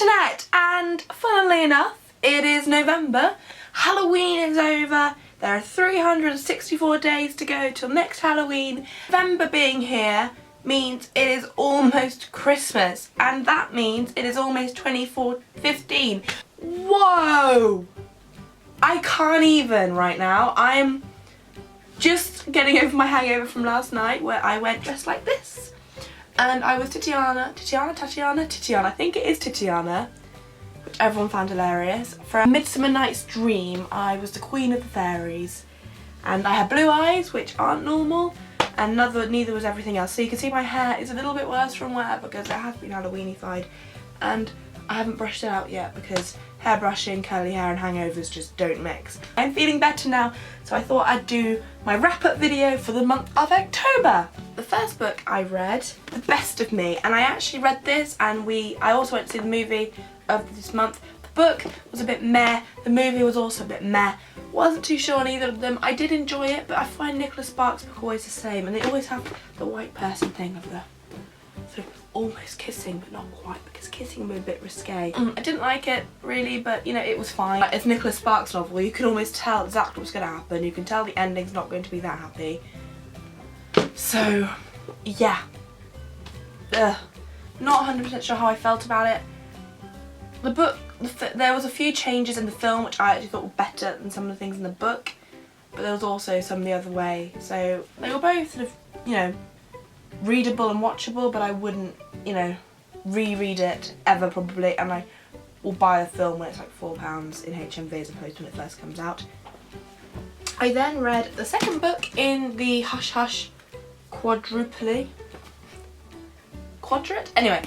internet, and funnily enough, it is November. Halloween is over. There are 364 days to go till next Halloween. November being here means it is almost Christmas, and that means it is almost 24/15. Whoa! I can't even right now. I'm just getting over my hangover from last night where I went dressed like this. And I was Tatiana, I think it is Tatiana, which everyone found hilarious. For A Midsummer Night's Dream, I was the Queen of the Fairies. And I had blue eyes, which aren't normal, and neither was everything else. So you can see my hair is a little bit worse from wear because it has been Halloweenified. And I haven't brushed it out yet because hairbrushing, curly hair and hangovers just don't mix. I'm feeling better now, so I thought I'd do my wrap-up video for the month of October. The first book I read, The Best of Me, and I actually read this and I also went to see the movie of this month. The book was a bit meh, the movie was also a bit meh. Wasn't too sure on either of them. I did enjoy it, but I find Nicholas Sparks' book always the same, and they always have the white person thing of the sort of almost kissing but not quite, because kissing would be a bit risque. I didn't like it really, but you know, it was fine. It's a Nicholas Sparks novel, you can almost tell exactly what's going to happen. You can tell the ending's not going to be that happy. So yeah, not 100% sure how I felt about it. The book, there was a few changes in the film which I actually thought were better than some of the things in the book, but there was also some the other way. So they were both sort of, you know, readable and watchable, but I wouldn't, you know, reread it ever probably, and I will buy the film when it's like £4 in HMV as opposed to when it first comes out. I then read the second book in the Hush Hush quadruplet. Anyway,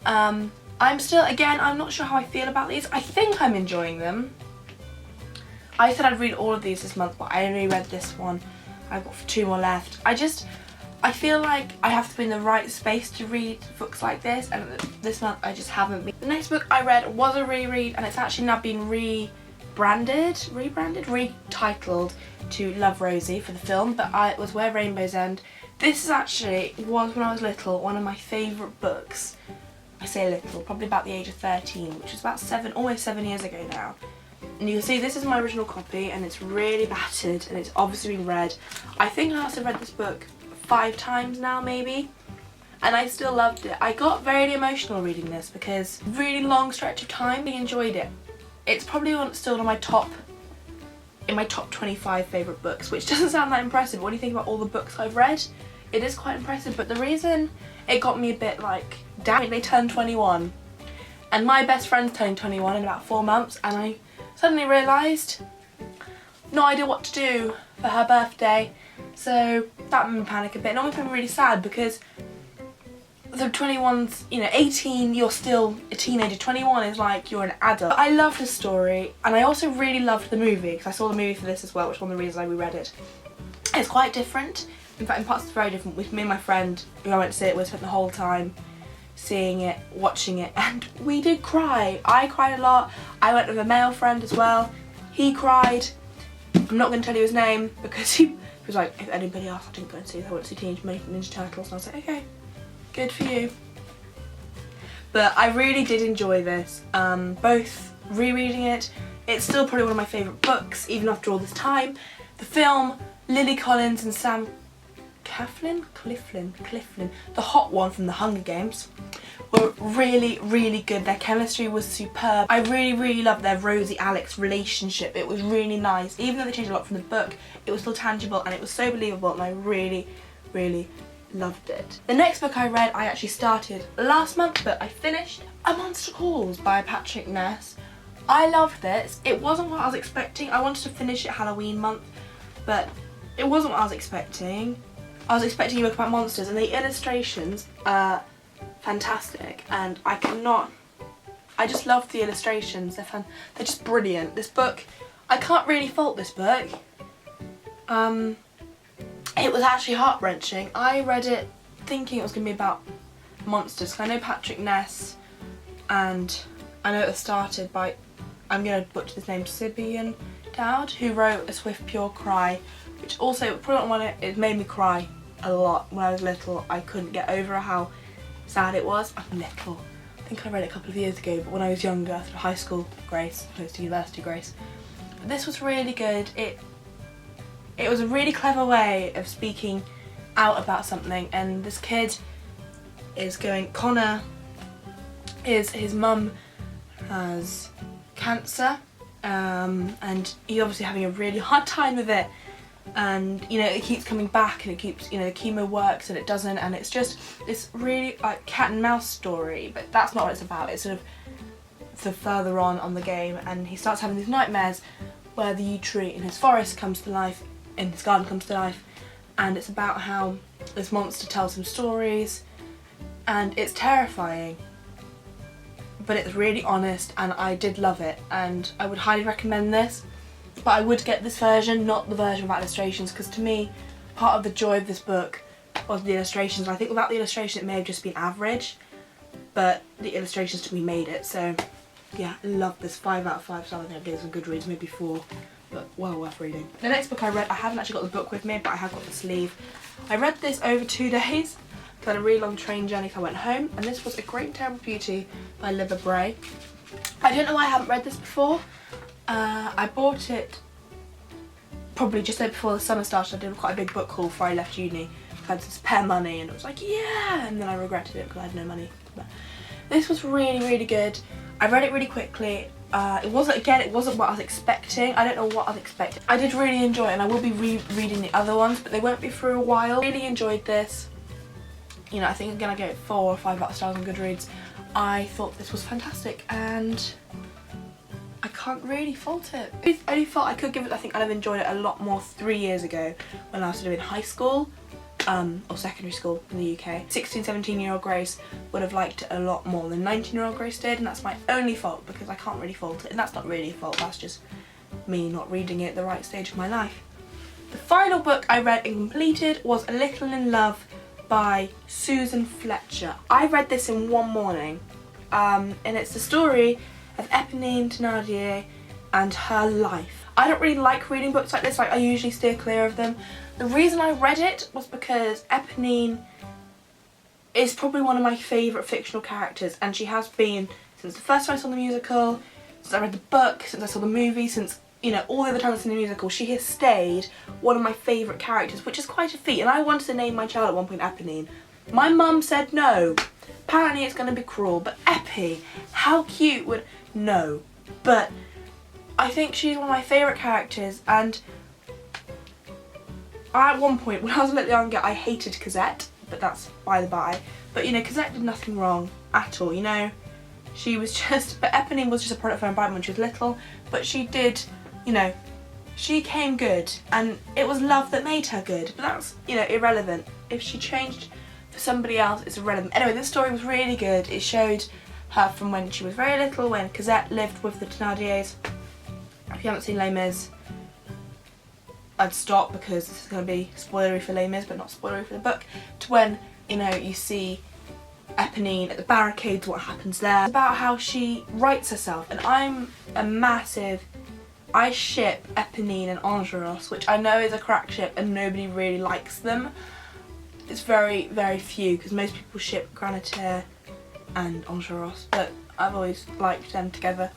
I'm still, again, I'm not sure how I feel about these. I think I'm enjoying them. I said I'd read all of these this month, but I only read this one. I've got 2 more left. I feel like I have to be in the right space to read books like this, and this month I just haven't been. The next book I read was a reread, and it's actually now been retitled to Love, Rosie for the film, but it was Where Rainbows End. This was, when I was little, one of my favourite books. I say little, probably about the age of 13, which is about almost 7 years ago now. And you can see this is my original copy, and it's really battered, and it's obviously been read. I think I also read this book 5 times now maybe, and I still loved it. I got very emotional reading this because really long stretch of time I enjoyed it. It's probably still in my top 25 favourite books, which doesn't sound that impressive, but when you think about all the books I've read, it is quite impressive. But the reason it got me a bit like, damn, they turned 21, and my best friend's turning 21 in about 4 months, and I suddenly realised no idea what to do for her birthday. So that made me panic a bit, and always made me really sad because the 21's, you know, 18 you're still a teenager, 21 is like you're an adult. But I loved the story, and I also really loved the movie because I saw the movie for this as well, which is one of the reasons I reread it. It's quite different, in fact in parts it's very different. With me and my friend who I went to see it with, spent the whole time seeing it, watching it, and we did cry. I cried a lot. I went with a male friend as well. He cried. I'm not going to tell you his name because he was like, if anybody else, I didn't go and see it. I went to see Teenage Mutant Ninja Turtles, and I was like, okay, good for you. But I really did enjoy this. Both rereading it, it's still probably one of my favourite books, even after all this time. The film, Lily Collins and Sam Claflin, the hot one from the Hunger Games, were really, really good. Their chemistry was superb. I really, really loved their Rosie-Alex relationship. It was really nice. Even though they changed a lot from the book, it was still tangible and it was so believable, and I really, really loved it. The next book I read, I actually started last month, but I finished. A Monster Calls by Patrick Ness. I loved this. It wasn't what I was expecting. I wanted to finish it Halloween month, but it wasn't what I was expecting. I was expecting a book about monsters, and the illustrations are fantastic, and I just love the illustrations. They're just brilliant. This book, I can't really fault this book. It was actually heart-wrenching. I read it thinking it was going to be about monsters, because I know Patrick Ness, and I know it was started by, I'm going to butcher his name, Sibian Dowd, who wrote A Swift Pure Cry, which also, it made me cry a lot when I was little. I couldn't get over how sad it was. I'm little. I think I read it a couple of years ago, but when I was younger, sort of high school Grace, opposed to university Grace. But this was really good. It was a really clever way of speaking out about something, and this kid is going, Connor is, his mum has cancer, and he's obviously having a really hard time with it, and you know, it keeps coming back and it keeps, you know, the chemo works and it doesn't, and it's just this really like cat and mouse story, but that's not what it's about. It's sort of further on the game, and he starts having these nightmares where the yew tree in his forest comes to life, in his garden comes to life, and it's about how this monster tells him stories, and it's terrifying, but it's really honest, and I did love it, and I would highly recommend this. But I would get this version, not the version without illustrations, because to me, part of the joy of this book was the illustrations. I think without the illustration it may have just been average, but the illustrations to me made it. So yeah, I love this. 5 out of 5 stars. I think I gave some Goodreads, maybe 4, but well worth reading. The next book I read, I haven't actually got the book with me, but I have got the sleeve. I read this over 2 days, because I had a really long train journey, so I went home, and this was A Great and Terrible Beauty by Libba Bray. I don't know why I haven't read this before. I bought it probably just before the summer started. I did quite a big book haul before I left uni. I had some spare money and it was like, yeah, and then I regretted it because I had no money. But this was really, really good. I read it really quickly. It wasn't what I was expecting. I don't know what I was expecting. I did really enjoy it, and I will be rereading the other ones, but they won't be for a while. Really enjoyed this. You know, I think I'm gonna give it 4 or 5 out of stars on Goodreads. I thought this was fantastic, and I can't really fault it. The only fault I could give it, I think I'd have enjoyed it a lot more 3 years ago when I was sort of in high school, or secondary school in the UK. 16, 17-year-old Grace would have liked it a lot more than 19-year-old Grace did, and that's my only fault, because I can't really fault it, and that's not really a fault, that's just me not reading it at the right stage of my life. The final book I read and completed was A Little in Love by Susan Fletcher. I read this in one morning, and it's the story of Eponine Thénardier and her life. I don't really like reading books like this, like I usually steer clear of them. The reason I read it was because Eponine is probably one of my favourite fictional characters, and she has been since the first time I saw the musical, since I read the book, since I saw the movie, since, you know, all the other times I've seen the musical. She has stayed one of my favourite characters, which is quite a feat, and I wanted to name my child at one point Eponine. My mum said no. Apparently it's going to be cruel, but Epi, how cute would... No. But I think she's one of my favourite characters, and at one point when I was a little younger I hated Cosette, but that's by the by. But you know, Cosette did nothing wrong at all, you know. She was just... But Eponine was just a product of her environment when she was little, but she did, you know, she came good, and it was love that made her good, but that's, you know, irrelevant. If she changed for somebody else, it's irrelevant. Anyway, this story was really good. It showed her from when she was very little, when Cosette lived with the Thénardiers. If you haven't seen Les Mis, I'd stop, because this is going to be spoilery for Les Mis, but not spoilery for the book, to when, you know, you see Eponine at the barricades, what happens there. It's about how she writes herself, and I'm a massive... I ship Eponine and Enjolras, which I know is a crack ship and nobody really likes them. It's very, very few, because most people ship Granatier and Enjolras, but I've always liked them together.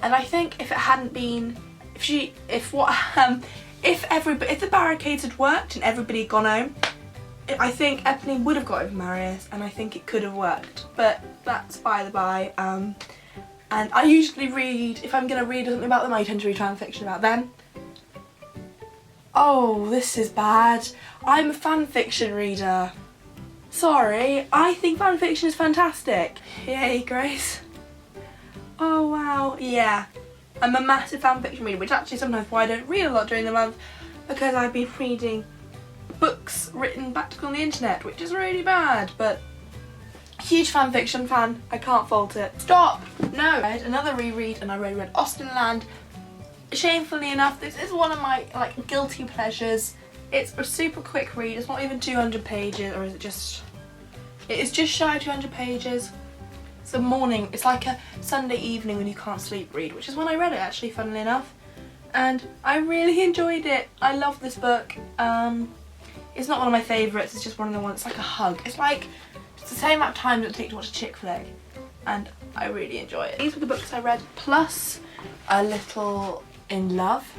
And I think if it hadn't been, if the barricades had worked and everybody had gone home, I think Eponine would have got over Marius, and I think it could have worked. But that's by the by. And I usually read, if I'm going to read something about them, I tend to read fan fiction about them. Oh, this is bad. I'm a fan fiction reader. Sorry, I think fan fiction is fantastic. Yay, Grace. Oh wow, yeah. I'm a massive fan fiction reader, which actually sometimes why I don't read a lot during the month, because I've been reading books written practically on the internet, which is really bad, but huge fan fiction fan, I can't fault it. Stop! No! I had another reread, and I reread Austenland. Shamefully enough, this is one of my like guilty pleasures. It's a super quick read. It's not even 200 pages, or is it just... It is just shy of 200 pages. It's a morning, it's like a Sunday evening when you can't sleep read, which is when I read it actually, funnily enough. And I really enjoyed it. I love this book. It's not one of my favourites, it's just one of the ones, it's like a hug. It's like, it's the same amount of time it would take to watch a chick flick. and I really enjoy it. These were the books I read, plus A Little in Love,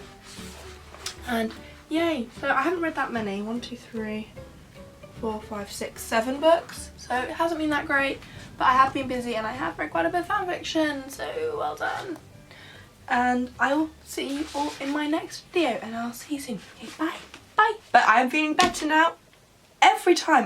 and yay. So I haven't read that many. 1, 2, 3, 4, 5, 6, 7 books, so it hasn't been that great, but I have been busy and I have read quite a bit of fan fiction, so well done. And I will see you all in my next video, and I'll see you soon. Okay, bye. Bye. But I am feeling better now. Every time